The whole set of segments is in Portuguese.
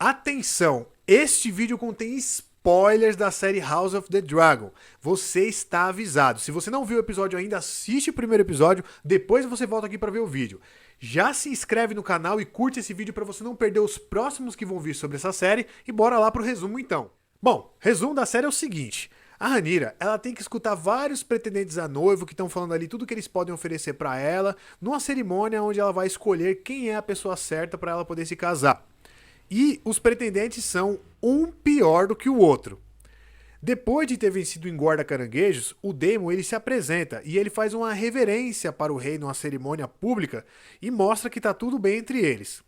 Atenção, este vídeo contém spoilers da série House of the Dragon. Você está avisado. Se você não viu o episódio ainda, assiste o primeiro episódio, depois você volta aqui para ver o vídeo. Já se inscreve no canal e curte esse vídeo para você não perder os próximos que vão vir sobre essa série e bora lá pro resumo então. Bom, resumo da série é o seguinte: a Rhaenyra, ela tem que escutar vários pretendentes a noivo que estão falando ali tudo que eles podem oferecer para ela, numa cerimônia onde ela vai escolher quem é a pessoa certa para ela poder se casar. E os pretendentes são um pior do que o outro. Depois de ter vencido o engorda caranguejos, o Daemon ele se apresenta e ele faz uma reverência para o rei numa cerimônia pública e mostra que está tudo bem entre eles.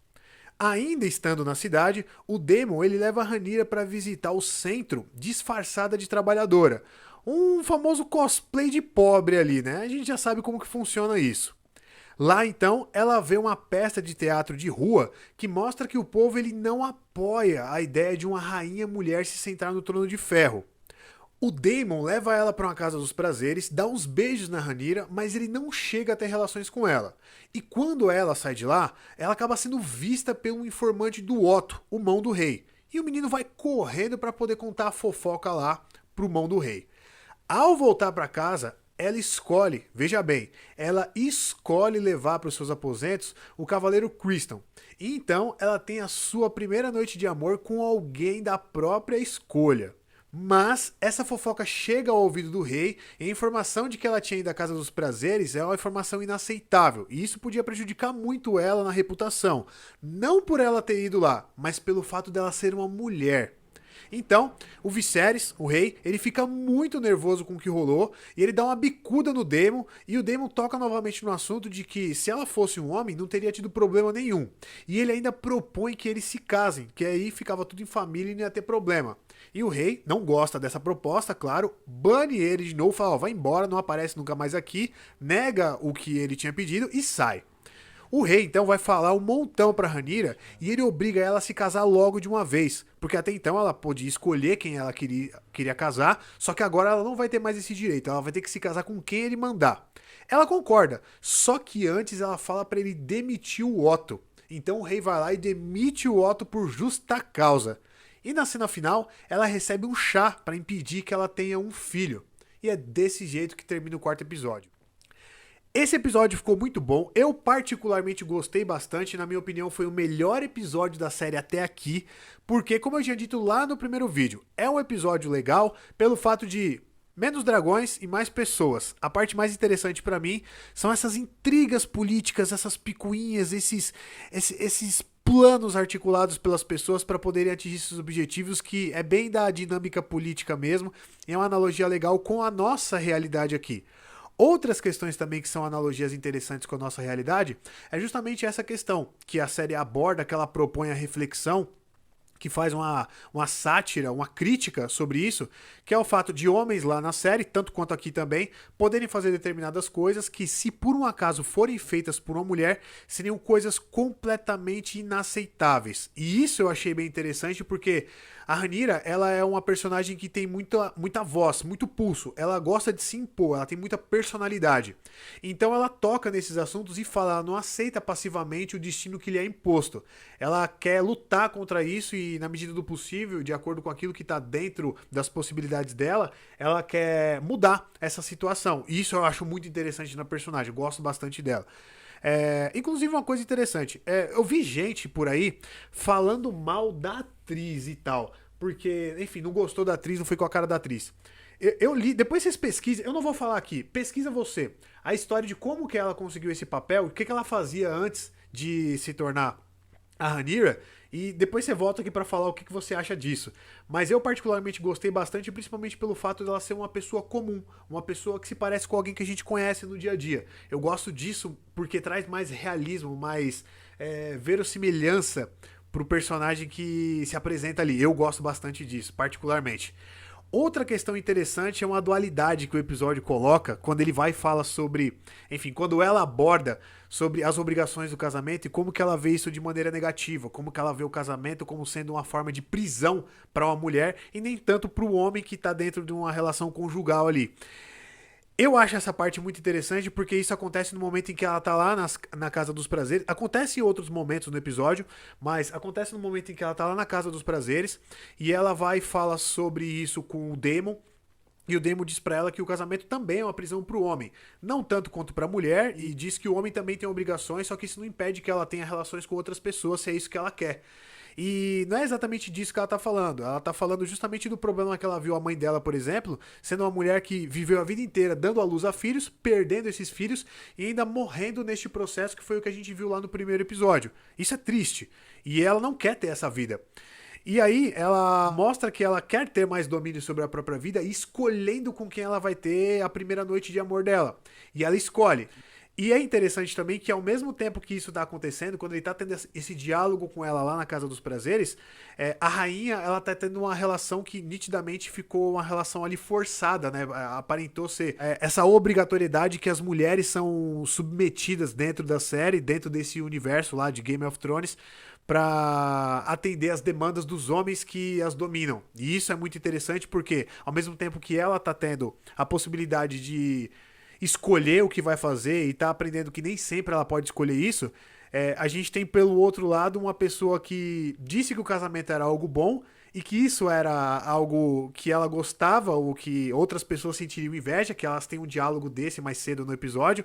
Ainda estando na cidade, o Daemon ele leva a Rhaenyra para visitar o centro disfarçada de trabalhadora. Um famoso cosplay de pobre ali, né? A gente já sabe como que funciona isso. Lá então, ela vê uma peça de teatro de rua que mostra que o povo ele não apoia a ideia de uma rainha mulher se sentar no trono de ferro. O Daemon leva ela para uma casa dos prazeres, dá uns beijos na Rhaenyra, mas ele não chega a ter relações com ela. E quando ela sai de lá, ela acaba sendo vista pelo informante do Otto, o mão do rei. E o menino vai correndo para poder contar a fofoca lá pro mão do rei. Ao voltar para casa, ela escolhe, veja bem, ela escolhe levar para os seus aposentos o cavaleiro Criston. E então ela tem a sua primeira noite de amor com alguém da própria escolha. Mas essa fofoca chega ao ouvido do rei e a informação de que ela tinha ido à Casa dos Prazeres é uma informação inaceitável. E isso podia prejudicar muito ela na reputação. Não por ela ter ido lá, mas pelo fato dela ser uma mulher. Então, o Viserys, o rei, ele fica muito nervoso com o que rolou e ele dá uma bicuda no Daemon e o Daemon toca novamente no assunto de que se ela fosse um homem não teria tido problema nenhum. E ele ainda propõe que eles se casem, que aí ficava tudo em família e não ia ter problema. E o rei não gosta dessa proposta, claro, bane ele de novo, fala, ó, vai embora, não aparece nunca mais aqui, nega o que ele tinha pedido e sai. O rei então vai falar um montão pra Rhaenyra e ele obriga ela a se casar logo de uma vez, porque até então ela podia escolher quem ela queria casar, só que agora ela não vai ter mais esse direito, ela vai ter que se casar com quem ele mandar. Ela concorda, só que antes ela fala pra ele demitir o Otto. Então o rei vai lá e demite o Otto por justa causa. E na cena final, ela recebe um chá para impedir que ela tenha um filho. E é desse jeito que termina o quarto episódio. Esse episódio ficou muito bom, eu particularmente gostei bastante, na minha opinião foi o melhor episódio da série até aqui, porque como eu tinha dito lá no primeiro vídeo, é um episódio legal pelo fato de menos dragões e mais pessoas. A parte mais interessante pra mim são essas intrigas políticas, essas picuinhas, esses planos articulados pelas pessoas para poderem atingir seus objetivos, que é bem da dinâmica política mesmo, e é uma analogia legal com a nossa realidade aqui. Outras questões também que são analogias interessantes com a nossa realidade é justamente essa questão que a série aborda, que ela propõe a reflexão, que faz uma sátira, uma crítica sobre isso, que é o fato de homens lá na série, tanto quanto aqui também, poderem fazer determinadas coisas que, se por um acaso forem feitas por uma mulher, seriam coisas completamente inaceitáveis. E isso eu achei bem interessante porque a Rhaenyra, ela é uma personagem que tem muita voz, muito pulso, ela gosta de se impor, ela tem muita personalidade. Então ela toca nesses assuntos e fala, ela não aceita passivamente o destino que lhe é imposto. Ela quer lutar contra isso e, na medida do possível, de acordo com aquilo que está dentro das possibilidades dela, ela quer mudar essa situação. E isso eu acho muito interessante na personagem, eu gosto bastante dela. Inclusive uma coisa interessante, eu vi gente por aí falando mal da atriz e tal, porque, enfim, não gostou da atriz, não foi com a cara da atriz. Eu li, depois vocês pesquisem, eu não vou falar aqui, pesquisa você, a história de como que ela conseguiu esse papel, o que ela fazia antes de se tornar a Rhaenyra, e depois você volta aqui pra falar o que você acha disso. Mas eu particularmente gostei bastante, principalmente pelo fato dela ser uma pessoa comum, uma pessoa que se parece com alguém que a gente conhece no dia a dia. Eu gosto disso porque traz mais realismo, mais verossimilhança pro personagem que se apresenta ali. Eu gosto bastante disso, particularmente. Outra questão interessante é uma dualidade que o episódio coloca quando ele vai e fala sobre, enfim, quando ela aborda sobre as obrigações do casamento e como que ela vê isso de maneira negativa, como que ela vê o casamento como sendo uma forma de prisão para uma mulher e nem tanto para o homem que está dentro de uma relação conjugal ali. Eu acho essa parte muito interessante porque isso acontece no momento em que ela tá lá na Casa dos Prazeres. Acontece em outros momentos no episódio, mas acontece no momento em que ela tá lá na Casa dos Prazeres e ela vai e fala sobre isso com o Damon. E o Damon diz pra ela que o casamento também é uma prisão pro homem. Não tanto quanto pra mulher, e diz que o homem também tem obrigações, só que isso não impede que ela tenha relações com outras pessoas, se é isso que ela quer. E não é exatamente disso que ela tá falando. Ela tá falando justamente do problema que ela viu a mãe dela, por exemplo, sendo uma mulher que viveu a vida inteira dando à luz a filhos, perdendo esses filhos e ainda morrendo neste processo, que foi o que a gente viu lá no primeiro episódio. Isso é triste. E ela não quer ter essa vida. E aí ela mostra que ela quer ter mais domínio sobre a própria vida, escolhendo com quem ela vai ter a primeira noite de amor dela. E ela escolhe. E é interessante também que ao mesmo tempo que isso tá acontecendo, quando ele tá tendo esse diálogo com ela lá na Casa dos Prazeres, a rainha, ela tá tendo uma relação que nitidamente ficou uma relação ali forçada, né? Aparentou ser essa obrigatoriedade que as mulheres são submetidas dentro da série, dentro desse universo lá de Game of Thrones, para atender às demandas dos homens que as dominam. E isso é muito interessante porque, ao mesmo tempo que ela tá tendo a possibilidade de escolher o que vai fazer e tá aprendendo que nem sempre ela pode escolher isso, a gente tem pelo outro lado uma pessoa que disse que o casamento era algo bom e que isso era algo que ela gostava ou que outras pessoas sentiriam inveja, que elas têm um diálogo desse mais cedo no episódio,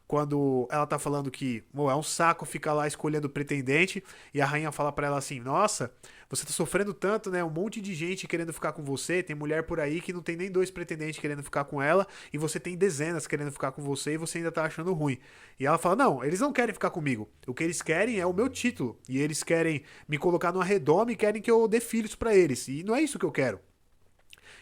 quando ela tá falando que é um saco ficar lá escolhendo pretendente, e a rainha fala pra ela assim: nossa, você tá sofrendo tanto, né? Um monte de gente querendo ficar com você, tem mulher por aí que não tem nem 2 pretendentes querendo ficar com ela, e você tem dezenas querendo ficar com você e você ainda tá achando ruim. E ela fala: não, eles não querem ficar comigo, o que eles querem é o meu título, e eles querem me colocar numa redoma e querem que eu dê filhos pra eles, e não é isso que eu quero.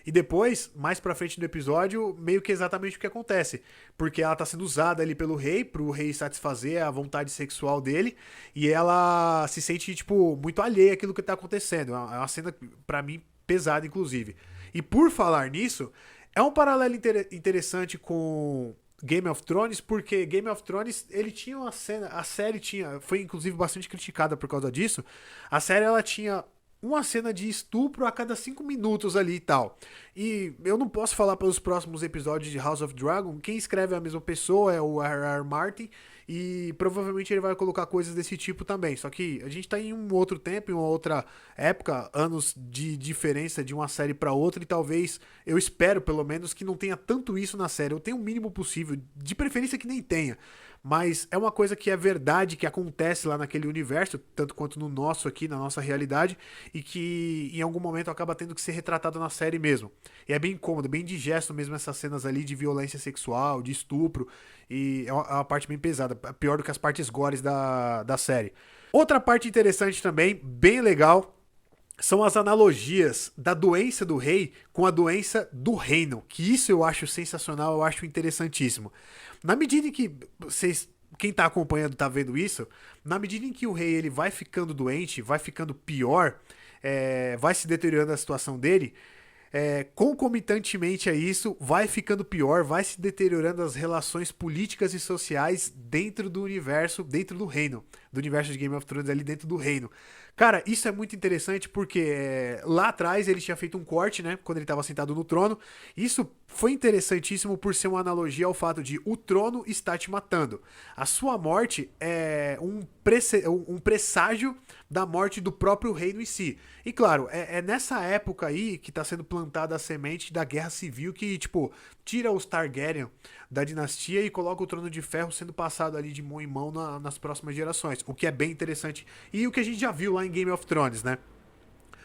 E depois, mais pra frente do episódio, meio que exatamente o que acontece. Porque ela tá sendo usada ali pelo rei, pro rei satisfazer a vontade sexual dele, e ela se sente, tipo, muito alheia àquilo que tá acontecendo. É uma cena, pra mim, pesada, inclusive. E por falar nisso, é um paralelo interessante com Game of Thrones, porque Game of Thrones, ele tinha uma cena, a série tinha, foi inclusive bastante criticada por causa disso, a série ela tinha uma cena de estupro a cada 5 minutos ali e tal. E eu não posso falar pelos próximos episódios de House of Dragon. Quem escreve é a mesma pessoa, é o R.R. Martin. E provavelmente ele vai colocar coisas desse tipo também. Só que a gente tá em um outro tempo, em uma outra época, anos de diferença de uma série pra outra. E talvez, eu espero pelo menos, que não tenha tanto isso na série. Eu tenho o mínimo possível, de preferência que nem tenha. Mas é uma coisa que é verdade, que acontece lá naquele universo, tanto quanto no nosso aqui, na nossa realidade, e que em algum momento acaba tendo que ser retratado na série mesmo. E é bem incômodo, bem digesto mesmo essas cenas ali de violência sexual, de estupro, e é uma parte bem pesada, pior do que as partes gores da série. Outra parte interessante também, bem legal, são as analogias da doença do rei com a doença do reino, que isso eu acho sensacional, eu acho interessantíssimo. Na medida em que vocês, quem tá acompanhando tá vendo isso, na medida em que o rei ele vai ficando doente, vai ficando pior, vai se deteriorando a situação dele, concomitantemente a isso, vai ficando pior, vai se deteriorando as relações políticas e sociais dentro do universo, dentro do reino, do universo de Game of Thrones ali dentro do reino. Cara, isso é muito interessante porque lá atrás ele tinha feito um corte, né, quando ele estava sentado no trono. Isso foi interessantíssimo por ser uma analogia ao fato de o trono está te matando. A sua morte é um presságio da morte do próprio reino em si. E claro, é nessa época aí que está sendo plantada a semente da guerra civil que, tipo, tira os Targaryen da dinastia e coloca o trono de ferro sendo passado ali de mão em mão nas próximas gerações. O que é bem interessante. E o que a gente já viu lá em Game of Thrones, né?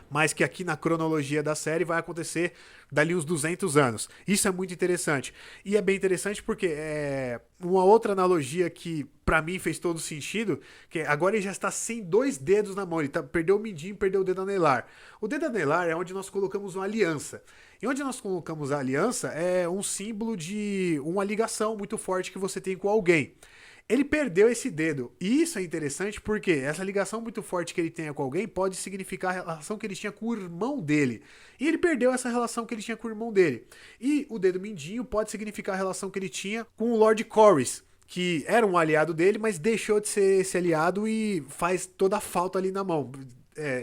Mas que aqui na cronologia da série vai acontecer dali uns 200 anos. Isso é muito interessante. E é bem interessante porque uma outra analogia que pra mim fez todo sentido, que agora ele já está sem 2 dedos na mão, ele perdeu o mindinho e perdeu o dedo anelar. O dedo anelar é onde nós colocamos uma aliança. E onde nós colocamos a aliança é um símbolo de uma ligação muito forte que você tem com alguém. Ele perdeu esse dedo. E isso é interessante porque essa ligação muito forte que ele tenha com alguém pode significar a relação que ele tinha com o irmão dele. E ele perdeu essa relação que ele tinha com o irmão dele. E o dedo mindinho pode significar a relação que ele tinha com o Lord Corlys, que era um aliado dele, mas deixou de ser esse aliado e faz toda a falta ali na mão.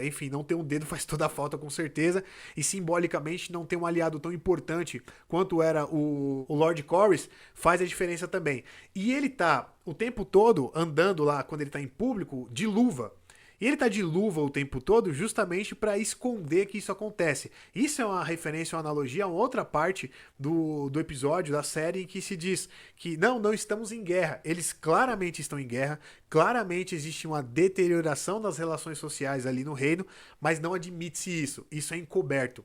enfim, não ter um dedo faz toda a falta com certeza, e simbolicamente não ter um aliado tão importante quanto era o Lord Corlys faz a diferença também. E ele tá o tempo todo andando lá, quando ele tá em público, de luva. E ele tá de luva o tempo todo justamente para esconder que isso acontece. Isso é uma referência, uma analogia a uma outra parte do episódio, da série, em que se diz que não estamos em guerra. Eles claramente estão em guerra, claramente existe uma deterioração das relações sociais ali no reino, mas não admite-se isso. Isso é encoberto.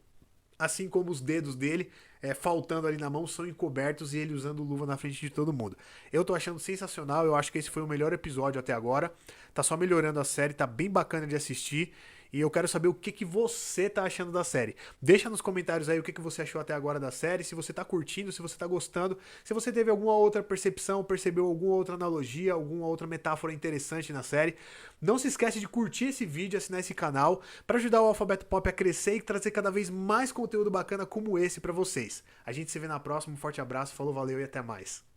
Assim como os dedos dele, faltando ali na mão, são encobertos e ele usando luva na frente de todo mundo. Eu tô achando sensacional, eu acho que esse foi o melhor episódio até agora. Tá só melhorando a série, tá bem bacana de assistir. E eu quero saber o que você tá achando da série. Deixa nos comentários aí o que você achou até agora da série, se você tá curtindo, se você tá gostando, se você teve alguma outra percepção, percebeu alguma outra analogia, alguma outra metáfora interessante na série. Não se esquece de curtir esse vídeo, assinar esse canal, para ajudar o Alfabeto Pop a crescer e trazer cada vez mais conteúdo bacana como esse para vocês. A gente se vê na próxima, um forte abraço, falou, valeu e até mais.